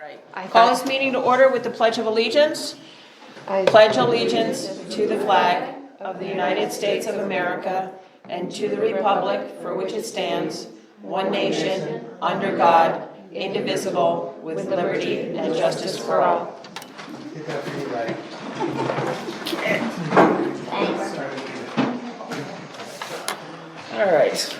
right. Call this meeting to order with the Pledge of Allegiance. Pledge allegiance to the flag of the United States of America and to the republic for which it stands, one nation, under God, indivisible, with liberty and justice for all. Hit that for you, buddy. Thanks. All right.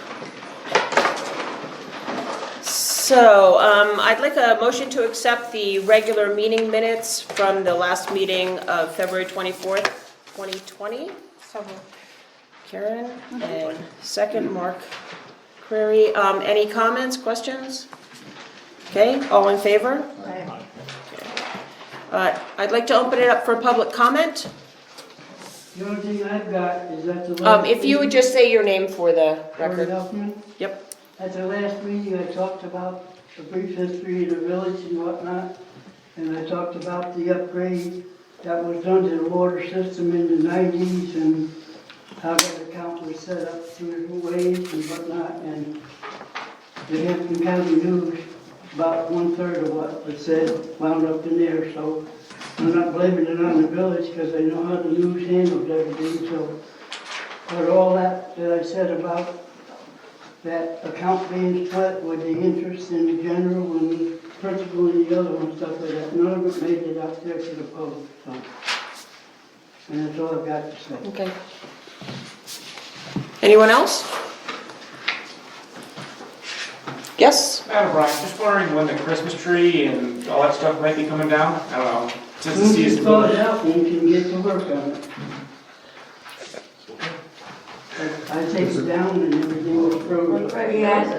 So, I'd like a motion to accept the regular meeting minutes from the last meeting of February 24th, 2020. Karen, and second, Mark Crary. Any comments, questions? Okay, all in favor? Okay. I'd like to open it up for public comment. The only thing I've got is that the last If you would just say your name for the Gordon record. Huffman. Yep. At the last meeting, I talked about the brief history of the village and whatnot, and I talked about the upgrade that was done to the water system in the 90s and how that account was set up through different ways and whatnot, and the Hampton County News, about 1/3 of what was said wound up in there, so I'm not blaming it on the village because I know how the news handles everything, so. But all that I said about that account being split with the interest in the general and the principal and the other one, stuff like that, none of it made it out there to the public, so. And that's all I've got to say. Okay. Anyone else? Yes? Madam Brian, just wondering when the Christmas tree and all that stuff might be coming down? I don't know. Since the Once you season. thaw it out, then you can get to work on it. I take it down and everything was frozen.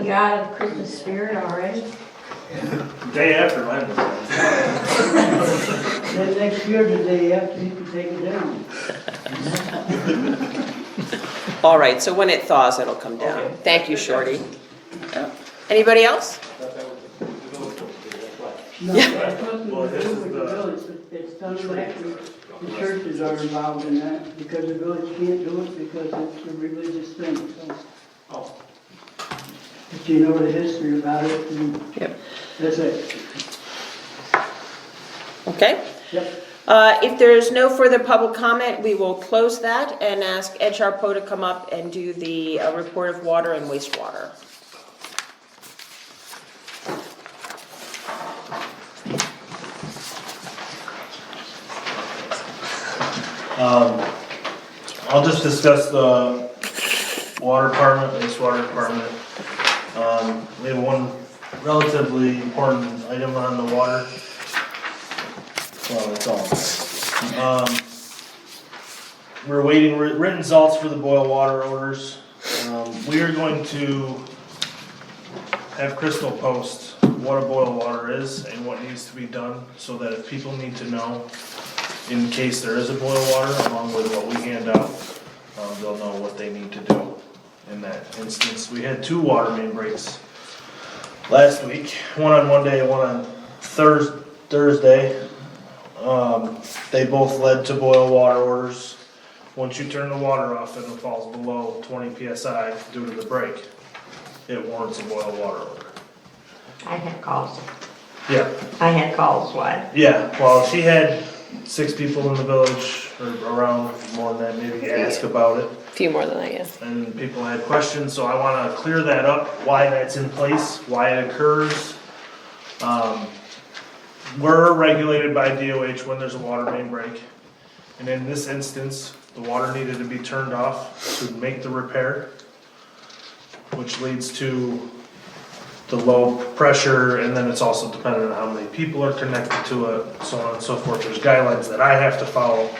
You out of Christmas spirit already? Day after mine. Then next year, the day after, you can take it down. All right, so when it thaws, it'll come down. Okay. Thank you, Shorty. Anybody else? No, that's nothing to do with the village, it's done actually, the churches are involved in that, because the village can't do it because it's a religious thing, so. Oh. But you know the history about it, and Yep. that's it. Okay. Yep. If there's no further public comment, we will close that and ask Ed Sharpo to come up and do the report of water and wastewater. I'll just discuss the water department, wastewater department. We have one relatively important item on the water. Well, it's all. We're waiting written results for the boil water orders. We are going to have Crystal post what a boil water is and what needs to be done, so that if people need to know, in case there is a boil water, along with what we hand out, they'll know what they need to do in that instance. We had 2 water main breaks last week, one on one day and one on Thursday. They both led to boil water orders. Once you turn the water off and it falls below 20 psi due to the break, it warrants a boil water order. I had calls. Yeah. I had calls, what? Yeah, well, she had 6 people in the village, or around more than that, maybe ask about it. A few more than that, yes. And people had questions, so I wanna clear that up, why that's in place, why it occurs. We're regulated by DOH when there's a water main break. And in this instance, the water needed to be turned off to make the repair, which leads to the low pressure, and then it's also dependent on how many people are connected to it, so on and so forth. There's guidelines that I have to follow,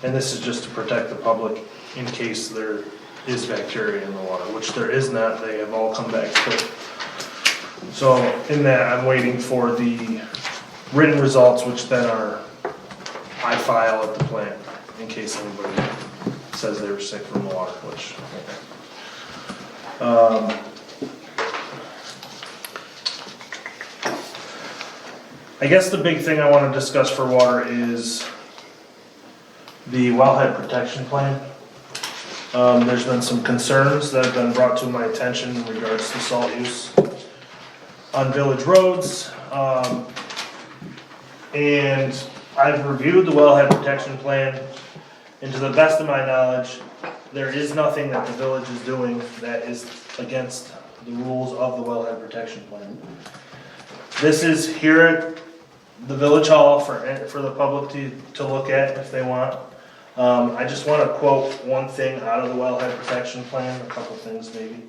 and this is just to protect the public in case there is bacteria in the water, which there is not. They have all come back clear. So in that, I'm waiting for the written results, which then I file at the plant in case anybody says they were sick from the water, which. I guess the big thing I want to discuss for water is the wellhead protection plan. There's been some concerns that have been brought to my attention in regards to salt use on village roads. And I've reviewed the wellhead protection plan, and to the best of my knowledge, there is nothing that the village is doing that is against the rules of the wellhead protection plan. This is here at the village hall for the public to look at if they want. I just wanna quote one thing out of the wellhead protection plan, a couple things maybe.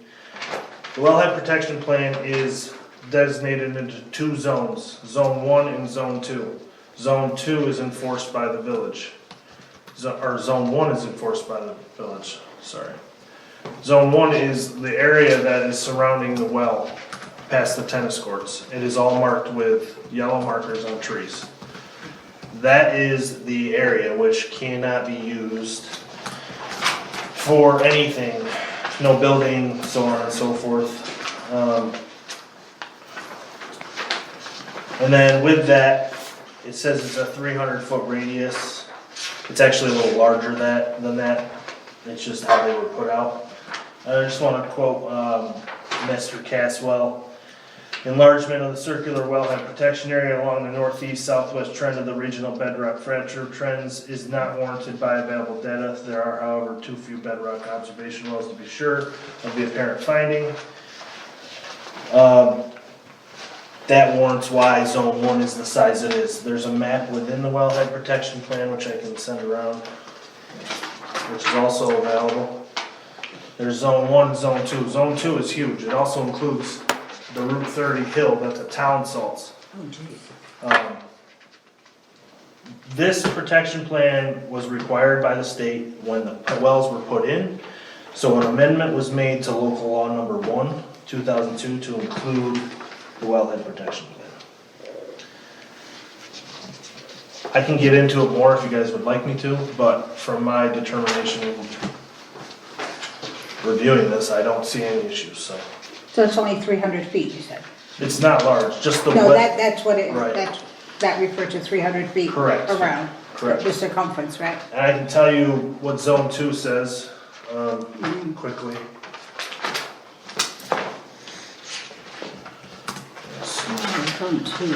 The wellhead protection plan is designated into two zones, Zone 1 and Zone 2. Zone 2 is enforced by the village. Zone 1 is enforced by the village, sorry. Zone 1 is the area that is surrounding the well, past the tennis courts. It is all marked with yellow markers on trees. That is the area which cannot be used for anything, no building, so on and so forth. And then with that, it says it's a 300-foot radius. It's actually a little larger than that. It's just how they were put out. I just want to quote Mr. Caswell. Enlargement of the circular wellhead protection area along the northeast-southwest trend of the regional bedrock fracture trends is not warranted by available data. There are, however, too few bedrock observation wells to be sure of the apparent finding. That warrants why Zone 1 is the size it is. There's a map within the wellhead protection plan, which I can send around, which is also available. There's Zone 1, Zone 2. Zone 2 is huge. It also includes the Route 30 hill that the town salts. This protection plan was required by the state when the wells were put in. So an amendment was made to local law number 1, 2002 to include the wellhead protection plan. I can get into it more if you guys would like me to, but from my determination reviewing this, I don't see any issues, so. So it's only 300 feet, you said? It's not large, just the No, width. that's what it, Right. that referred to 300 feet Correct. around. Correct. The circumference, right? And I can tell you what Zone 2 says, quickly.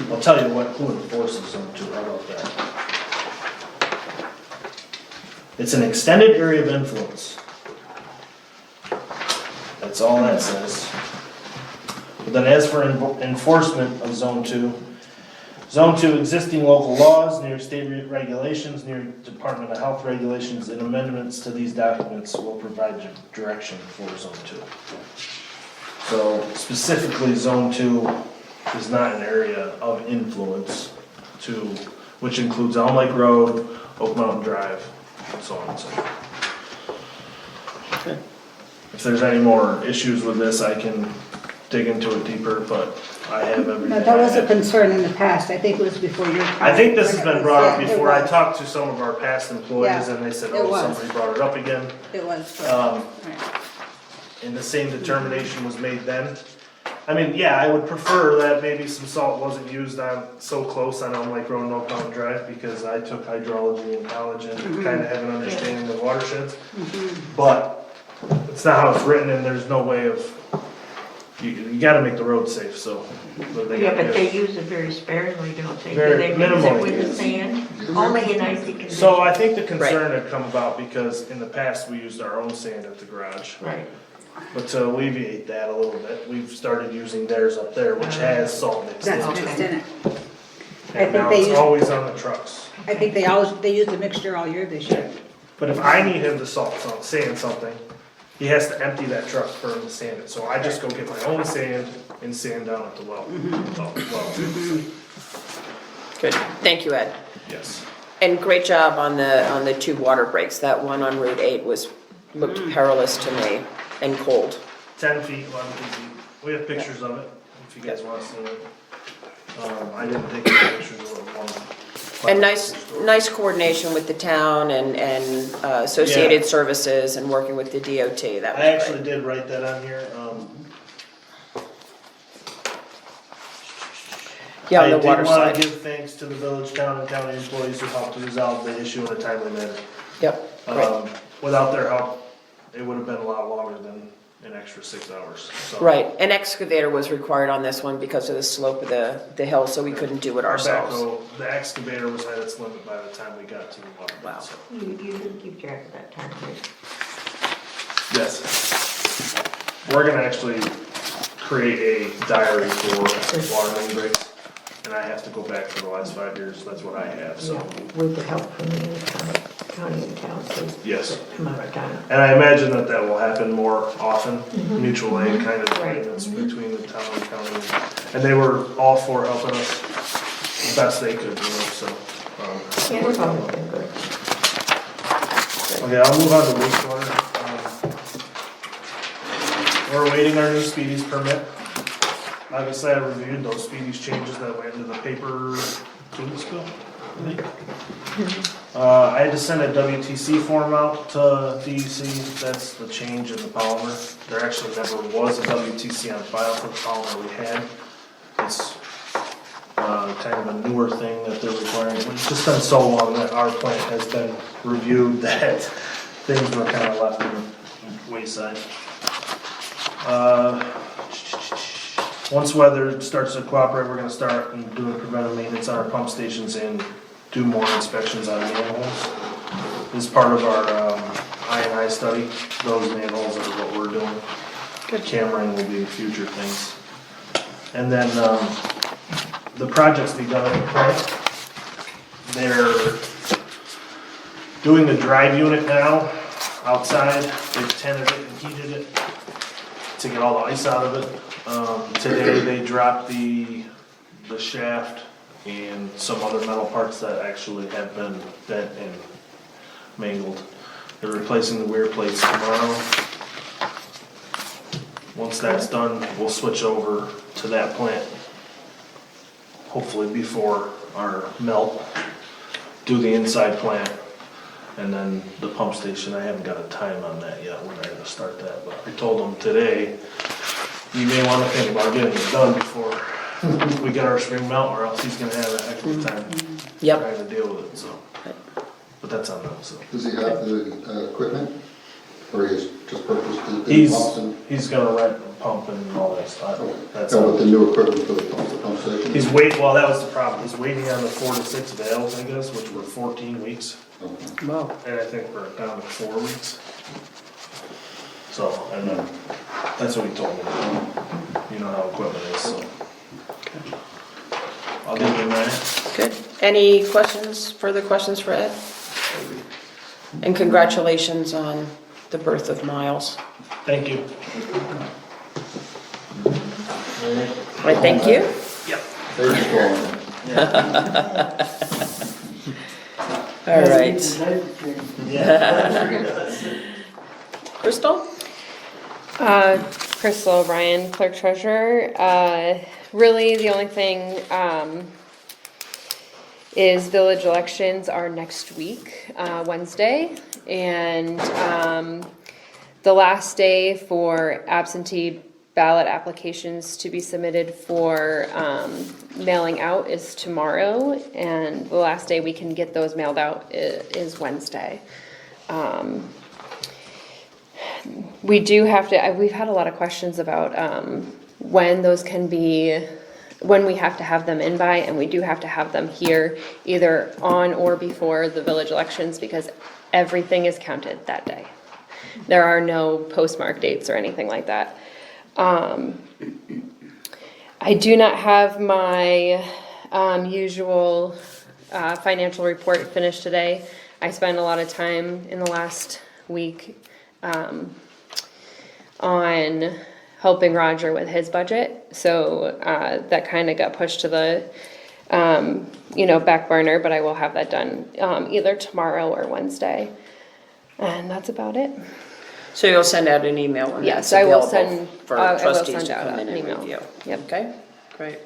I'll tell you who enforces Zone 2, how about that? It's an extended area of influence. That's all that says. But then as for enforcement of Zone 2, Zone 2, existing local laws, New York State regulations, New York Department of Health regulations, and amendments to these documents will provide direction for Zone 2. So specifically, Zone 2 is not an area of influence which includes Elm Lake Road, Oak Mountain Drive, and so on and so forth. If there's any more issues with this, I can dig into it deeper, but I have everything. No, that was a concern in the past. I think it was before your time. I think this has been brought up Yeah, it before. I was. talked to some of our past employees Yeah, and they said, it oh, was. somebody brought it up again. It was. Um, Right. And the same determination was made then. I mean, yeah, I would prefer that maybe some salt wasn't used so close on Elm Lake Road and Oak Mountain Drive because I took hydrology in college and kind of have an understanding of watersheds. But it's not how it's written and there's no way of, you gotta make the road safe, so. Yeah, but they use it very sparingly, don't they? Very Do they mix it minimally, with the yes. sand? Only in icy conditions. So I think the concern had come about because in the past we used our own sand at the garage. Right. But to alleviate that a little bit, we've started using theirs up there, which has salt mixed That's into mixed it. in it. I And think now they it's use- always on the trucks. I think they use the mixture all year this year. But if I need him to sand something, he has to empty that truck for him to sand it. So I just go get my own sand and sand down at the well. Good, thank you, Ed. Yes. And great job on the 2 water breaks. That one on Route 8 looked perilous to me and cold. 10 feet, 11 feet. We have pictures of it, if you guys want to see it. I didn't take any pictures of it. And nice coordination with the town and associated services and working with the DOT, that was I great. actually did write that on here. Yeah, on the water I did want side. to give thanks to the village, town, and county employees who helped to resolve the issue in a timely manner. Yep, great. Without their help, it would have been a lot longer than an extra 6 hours, so. Right, an excavator was required on this one because of the slope of the hill, so we couldn't do it Our ourselves. backhoe, the excavator was at its limit by the time we got to the water. Wow. so. You did keep track of that time, right? Yes. We're gonna actually create a diary for water main breaks, and I have to go back for the last 5 years, that's what I have, so. With the help from the county and town, so. Yes. Amount of time. And I imagine that that will happen more often, mutual aid kind of Right. agreements between the town and county. And they were all for helping us the best they could, so. Yeah, it's all looking good. Okay, I'll move on to wastewater. We're awaiting our new speedies permit. Obviously, I reviewed those speedies changes that went into the paper 2 weeks ago, I think. I had to send a WTC form out to DEC, that's the change in the polymer. There actually never was a WTC on file for the polymer we had. It's kind of a newer thing that they're requiring. It's just been so long that our plant has been reviewed that things were kind of left in the wayside. Once weather starts to cooperate, we're gonna start doing preventive maintenance on our pump stations and do more inspections on manholes. This is part of our I&I study. Those manholes are what we're doing. Cammering will be future things. And then the projects to be done at the plant, they're doing the drive unit now outside. They've tented it and heated it to get all the ice out of it. Today they dropped the shaft and some other metal parts that actually have been bent and mangled. They're replacing the weir plates tomorrow. Once that's done, we'll switch over to that plant. Hopefully before our melt, do the inside plant. And then the pump station, I haven't got a time on that yet, when I'm gonna start that, but I told them today, you may wanna think about getting it done before we get our spring melt, or else he's gonna have a heck of a time Yep. trying to deal with it, so. But that's on them, so. Does he have the equipment, or he's just purchased the pumps and? He's gonna rent a pump and all that stuff. That's No, with the new equipment for the pump station? He's waiting, well, that was the problem, he's waiting on the 4 to 6 valves, I guess, which were 14 weeks. Okay. Wow. And I think we're down to 4 weeks. So, and then, that's what he told me. You know how equipment is, so. I'll give him that. Good. Any questions, further questions for Ed? And congratulations on the birth of Miles. Thank you. Right, thank you. Very strong. All right. Yeah. Crystal? Crystal O'Brien, Clerk Treasurer. Really, the only thing is village elections are next week, Wednesday. And the last day for absentee ballot applications to be submitted for mailing out is tomorrow. And the last day we can get those mailed out is Wednesday. We do have to, we've had a lot of questions about when those can be, when we have to have them in by, and we do have to have them here either on or before the village elections because everything is counted that day. There are no postmark dates or anything like that. I do not have my usual financial report finished today. I spent a lot of time in the last week on helping Roger with his budget, so that kind of got pushed to the back burner, but I will have that done either tomorrow or Wednesday, and that's about it. So you'll send out an email when Yes, that's I will available send. for I will trustees send to out come in an and email. review. Yep. Okay, great.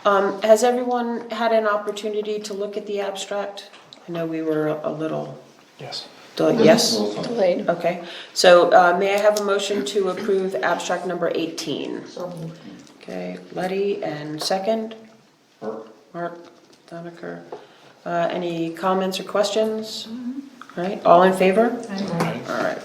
Has everyone had an opportunity to look at the abstract? I know we were a little. Yes. Yes? Delayed. Okay, so may I have a motion to approve abstract number 18? So moved. Okay, Letty, and second? Mark? Mark Doniker. Any comments or questions? All right, all in favor? All right.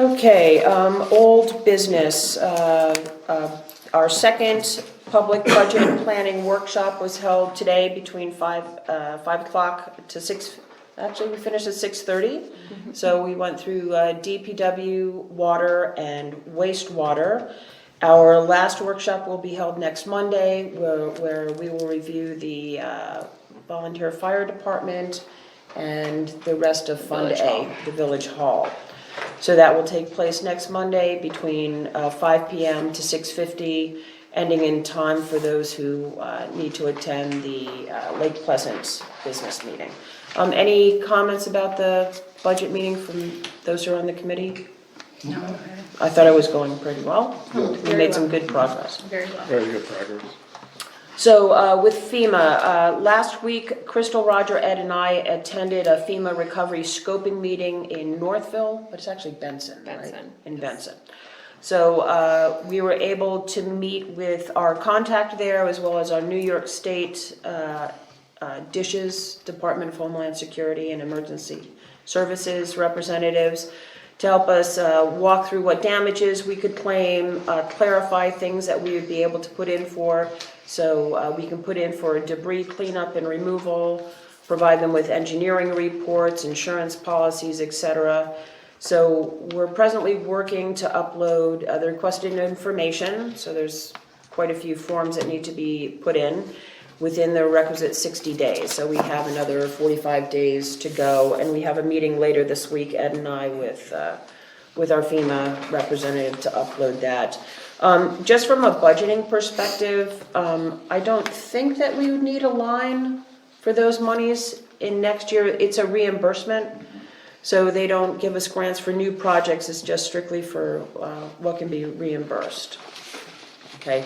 Okay, old business. Our second public budget planning workshop was held today between 5 o'clock to 6. Actually, we finished at 6:30. So we went through DPW, water, and wastewater. Our last workshop will be held next Monday, where we will review the volunteer fire department and the rest of Fund A, the Village Hall. So that will take place next Monday between 5 p.m. to 6:50, ending in time for those who need to attend the Lake Pleasant business meeting. Any comments about the budget meeting from those who are on the committee? No. I thought it was going pretty well. We made some good progress. Very well. Very good progress. So with FEMA, last week, Crystal, Roger, Ed, and I attended a FEMA recovery scoping meeting in Northville, but it's actually Benson, right? Benson. In Benson. So we were able to meet with our contact there, as well as our New York State DISH's, Department of Homeland Security and Emergency Services representatives, to help us walk through what damages we could claim, clarify things that we would be able to put in for. So we can put in for debris cleanup and removal, provide them with engineering reports, insurance policies, etc. So we're presently working to upload the requested information. So there's quite a few forms that need to be put in within the requisite 60 days. So we have another 45 days to go, and we have a meeting later this week, Ed and I, with our FEMA representative to upload that. Just from a budgeting perspective, I don't think that we would need a line for those monies in next year. It's a reimbursement, so they don't give us grants for new projects. It's just strictly for what can be reimbursed. Okay.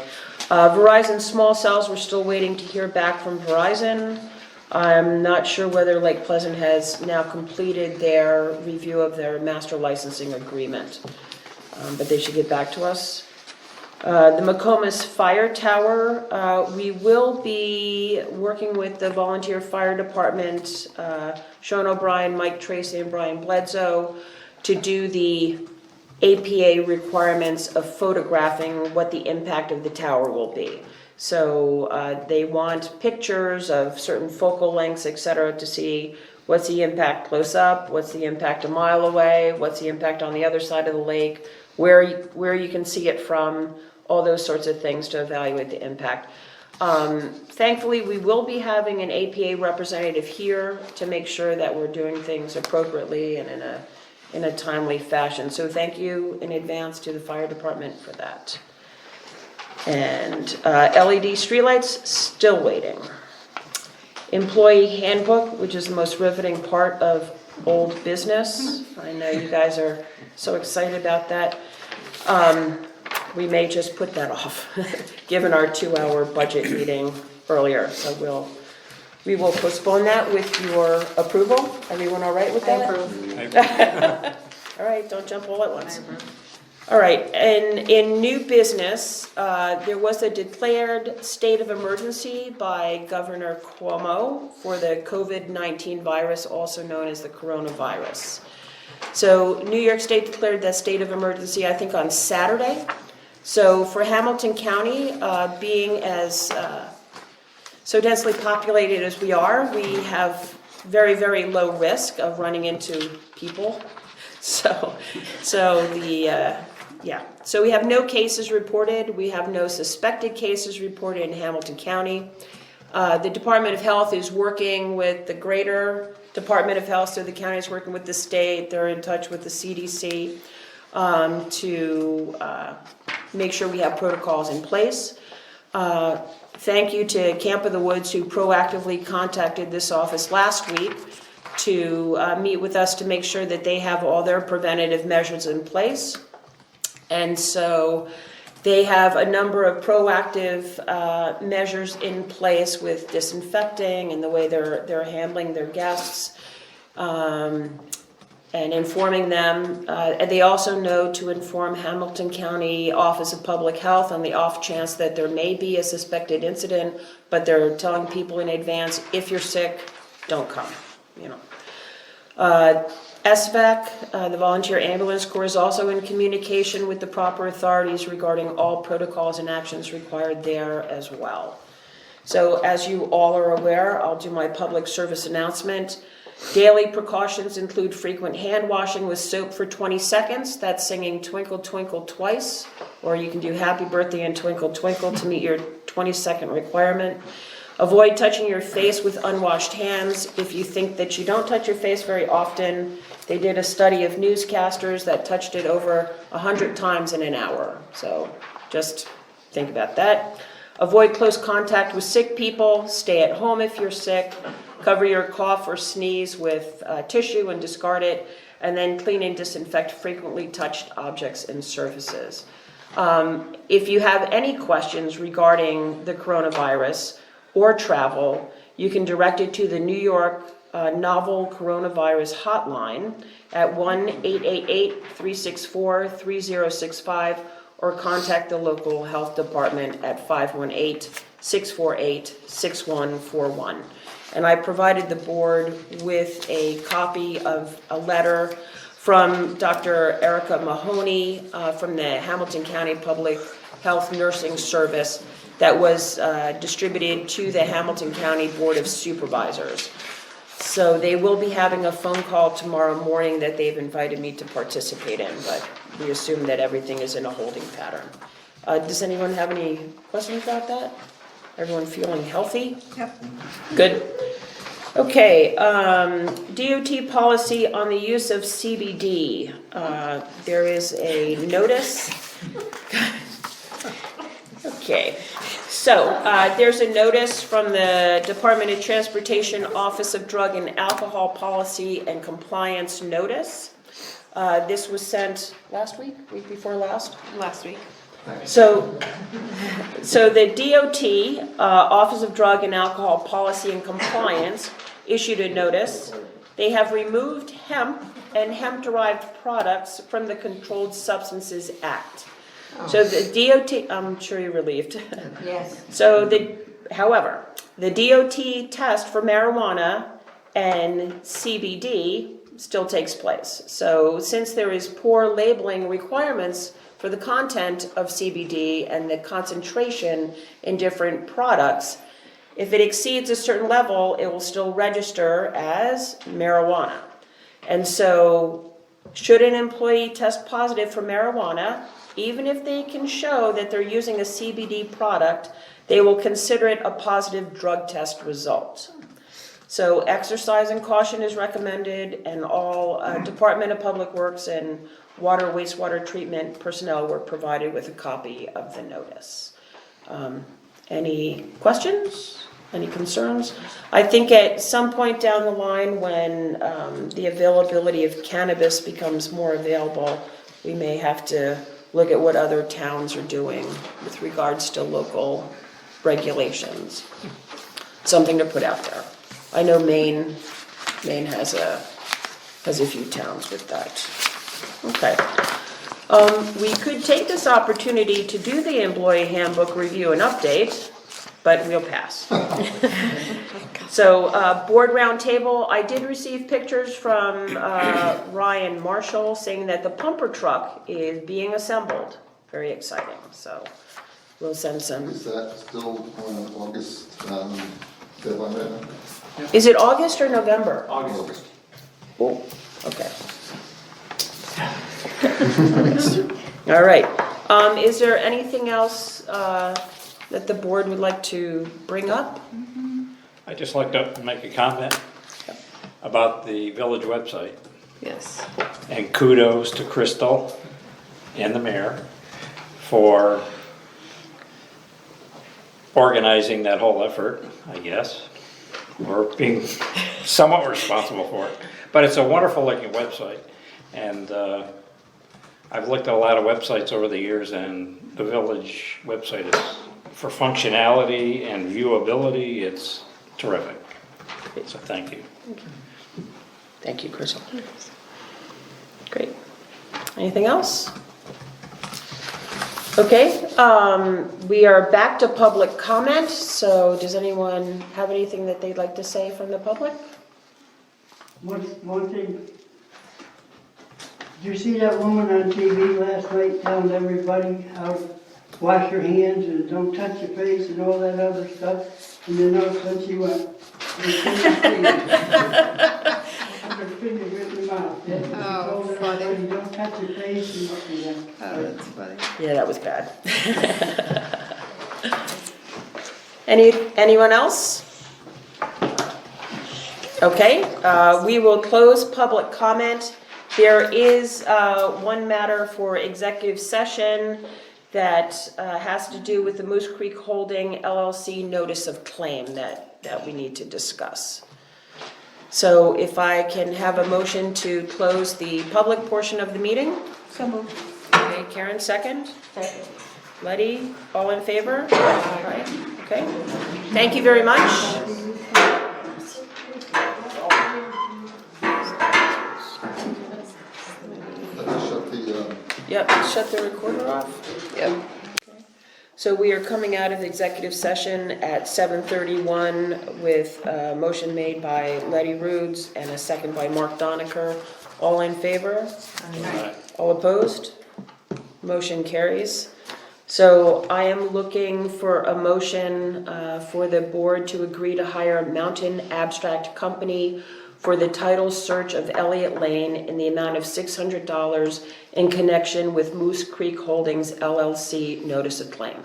Verizon small cells, we're still waiting to hear back from Verizon. I'm not sure whether Lake Pleasant has now completed their review of their master licensing agreement, but they should get back to us. The McComas Fire Tower, we will be working with the volunteer fire department, Sean O'Brien, Mike Tracy, and Brian Bledsoe, to do the APA requirements of photographing what the impact of the tower will be. So they want pictures of certain focal lengths, etc., to see what's the impact close up, what's the impact a mile away, what's the impact on the other side of the lake, where you can see it from, all those sorts of things to evaluate the impact. Thankfully, we will be having an APA representative here to make sure that we're doing things appropriately and in a timely fashion. So thank you in advance to the fire department for that. And LED streetlights, still waiting. Employee handbook, which is the most riveting part of old business. I know you guys are so excited about that. We may just put that off, given our 2-hour budget meeting earlier. So we will postpone that with your approval. Everyone all right with that? I approve. All right, don't jump all at once. All right, and in new business, there was a declared state of emergency by Governor Cuomo for the COVID-19 virus, also known as the coronavirus. So New York State declared that state of emergency, I think, on Saturday. So for Hamilton County, being as so densely populated as we are, we have very, very low risk of running into people. So we have no cases reported. We have no suspected cases reported in Hamilton County. The Department of Health is working with the greater Department of Health, so the county is working with the state. They're in touch with the CDC to make sure we have protocols in place. Thank you to Camp of the Woods, who proactively contacted this office last week to meet with us to make sure that they have all their preventative measures in place. And so they have a number of proactive measures in place with disinfecting and the way they're handling their guests and informing them. And they also know to inform Hamilton County Office of Public Health on the off chance that there may be a suspected incident, but they're telling people in advance, if you're sick, don't come, you know. SVAC, the Volunteer Ambulance Corps, is also in communication with the proper authorities regarding all protocols and actions required there as well. So as you all are aware, I'll do my public service announcement. Daily precautions include frequent hand washing with soap for 20 seconds. That's singing Twinkle Twinkle twice, or you can do Happy Birthday and Twinkle Twinkle to meet your 20-second requirement. Avoid touching your face with unwashed hands. If you think that you don't touch your face very often, they did a study of newscasters that touched it over 100 times in an hour. So just think about that. Avoid close contact with sick people. Stay at home if you're sick. Cover your cough or sneeze with tissue and discard it. And then clean and disinfect frequently touched objects and surfaces. If you have any questions regarding the coronavirus or travel, you can direct it to the New York Novel Coronavirus Hotline at 1-888-364-3065 or contact the local health department at 518-648-6141. And I provided the board with a copy of a letter from Dr. Erica Mahoney from the Hamilton County Public Health Nursing Service that was distributed to the Hamilton County Board of Supervisors. So they will be having a phone call tomorrow morning that they've invited me to participate in, but we assume that everything is in a holding pattern. Does anyone have any questions about that? Everyone feeling healthy? Yep. Good. Okay, DOT policy on the use of CBD. There is a notice. Okay, so there's a notice from the Department of Transportation Office of Drug and Alcohol Policy and Compliance Notice. This was sent last week before last? Last week. So the DOT, Office of Drug and Alcohol Policy and Compliance, issued a notice. They have removed hemp and hemp-derived products from the Controlled Substances Act. So the DOT, I'm sure you're relieved. Yes. So however, the DOT test for marijuana and CBD still takes place. So since there is poor labeling requirements for the content of CBD and the concentration in different products, if it exceeds a certain level, it will still register as marijuana. And so should an employee test positive for marijuana, even if they can show that they're using a CBD product, they will consider it a positive drug test result. So exercise and caution is recommended, and all Department of Public Works and water, wastewater treatment personnel were provided with a copy of the notice. Any questions? Any concerns? I think at some point down the line when the availability of cannabis becomes more available, we may have to look at what other towns are doing with regards to local regulations. Something to put out there. I know Maine has a few towns with that. Okay. We could take this opportunity to do the employee handbook review and update, but we'll pass. So, board roundtable, I did receive pictures from Ryan Marshall saying that the pumper truck is being assembled. Very exciting, so we'll send some. Is that still on August deadline right now? Is it August or November? August. Oh, okay. All right. Is there anything else that the board would like to bring up? I'd just like to make a comment about the village website. Yes. And kudos to Crystal and the mayor for organizing that whole effort, I guess. Or being somewhat responsible for it. But it's a wonderful looking website. And I've looked at a lot of websites over the years, and the village website is, for functionality and viewability, it's terrific. So thank you. Thank you, Crystal. Great. Anything else? Okay, we are back to public comment, so does anyone have anything that they'd like to say from the public? One thing, Did you see that woman on TV last night telling everybody how to wash your hands and don't touch your face and all that other stuff? And then all of a sudden she went, her finger ripped her mouth. Yeah, she told everybody, don't touch your face and what you know. Oh, that's funny. Yeah, that was bad. Anyone else? Okay, we will close public comment. There is one matter for executive session that has to do with the Moose Creek Holding LLC notice of claim that we need to discuss. So if I can have a motion to close the public portion of the meeting? So moved. Okay, Karen, second? Second. Letty, all in favor? Right, okay. Thank you very much. Shut the, Yep, shut the recorder off. Yep. So we are coming out of the executive session at 7:31 with a motion made by Letty Rudes and a second by Mark Doniker. All in favor? All opposed? Motion carries. So I am looking for a motion for the board to agree to hire Mountain Abstract Company for the title search of Elliott Lane in the amount of $600 in connection with Moose Creek Holdings LLC notice of claim.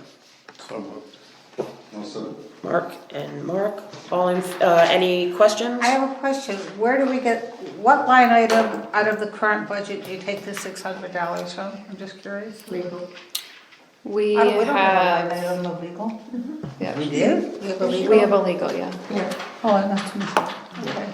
So moved. also, Mark and Mark, all in, any questions? I have a question. Where do we get, what line item out of the current budget do you take the $600 from? I'm just curious. Legal. We We don't have a line have, item of legal. yeah, We do? We have a legal? we have a legal, yeah, Oh, I must, okay.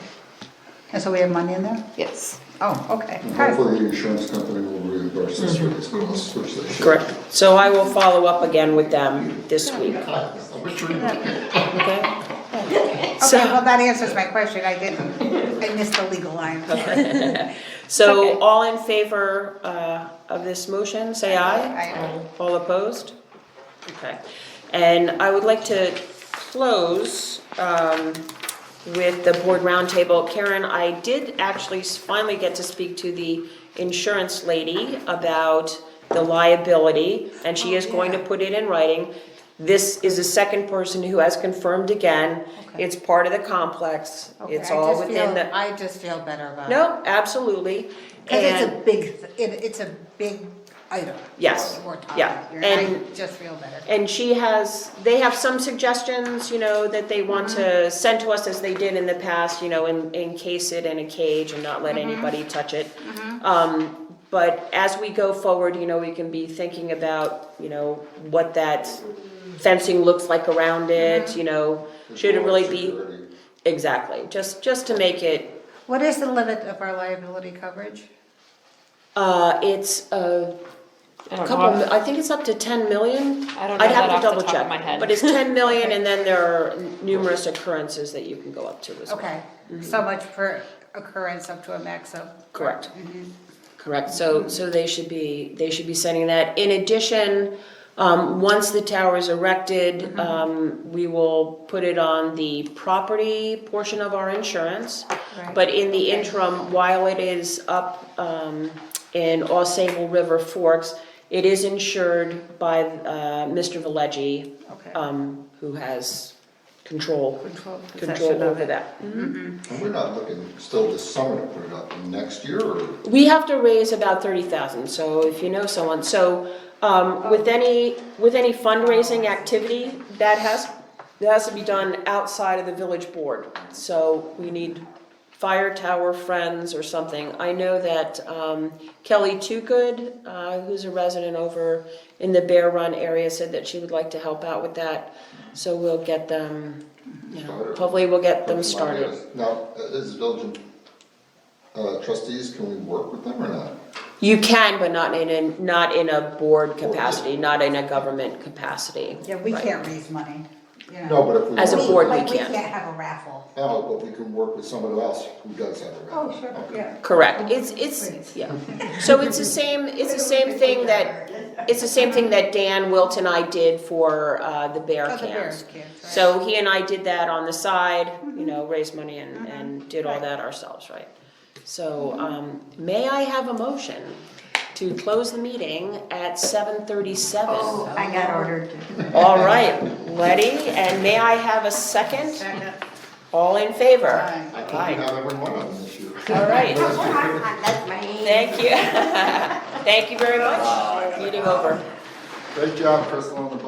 And so we have money in there? yes. Oh, okay. and hopefully the insurance company will reimburse us for these costs, which they should. Correct. So I will follow up again with them this week, I wish we did. okay? Okay, So- well, that answers my question. I missed the legal line. So Okay. all in favor of this motion, say aye. Aye. All opposed? Okay. And I would like to close with the board roundtable. Karen, I did actually finally get to speak to the insurance lady about the liability, and she is going to put it in writing. This is the second person who has confirmed again. Okay. It's part of the complex. Okay, It's all within the. I just feel better about it. No, absolutely. Because And- it's a big item. Yes, We're talking yeah, here, and- I just feel better. And they have some suggestions, that they want to send to us as they did in the past, encase it in a cage and not let anybody touch it. But as we go forward, we can be thinking about, what that fencing looks like around it, should it really be, Security. exactly, just to make it, What is the limit of our liability coverage? it's a I don't couple, know. I think it's up to 10 million. I don't know I'd that have to off the double top check, of my head. but it's 10 million and then there are numerous occurrences that you can go up to as well. Okay, so much per occurrence up to a max of. Correct. Correct, so they should be sending that. In addition, once the tower is erected, we will put it on the property portion of our insurance. Right. But in the interim, while it is up in Osable River Forks, it is insured by Mr. Valleggi, Okay. who has control Possession of over it. that. And we're not looking still this summer to put it up next year, or? We have to raise about 30,000, so if you know someone, with any fundraising activity, that has to be done outside of the village board. So we need fire tower friends or something. I know that Kelly Toogood, who's a resident over in the Bear Run area, said that she would like to help out with that. So we'll get them, hopefully we'll get them started. Now, as village trustees, can we work with them or not? You can, but not in a board capacity, not in a government capacity. Yeah, we Right. can't raise money, you know. No, but if we. As a work- board, we Like, we can. can't have a raffle. No, but we can work with someone else who does have a Oh, raffle. sure, Okay. yeah. Correct, yeah. So it's the same thing that Dan Wilt and I did for the bear Oh, the Bears camps. camps, right. So he and I did that on the side, raised money and did all that ourselves, right? So, may I have a motion to close the meeting at 7:37? Oh, I got ordered to. All right, Letty, and may I have a second? Second. All in favor? Aye. I think you have every one of them this year. All right, That's my. thank you. Thank you very much. Meeting over. Great job, Crystal, on the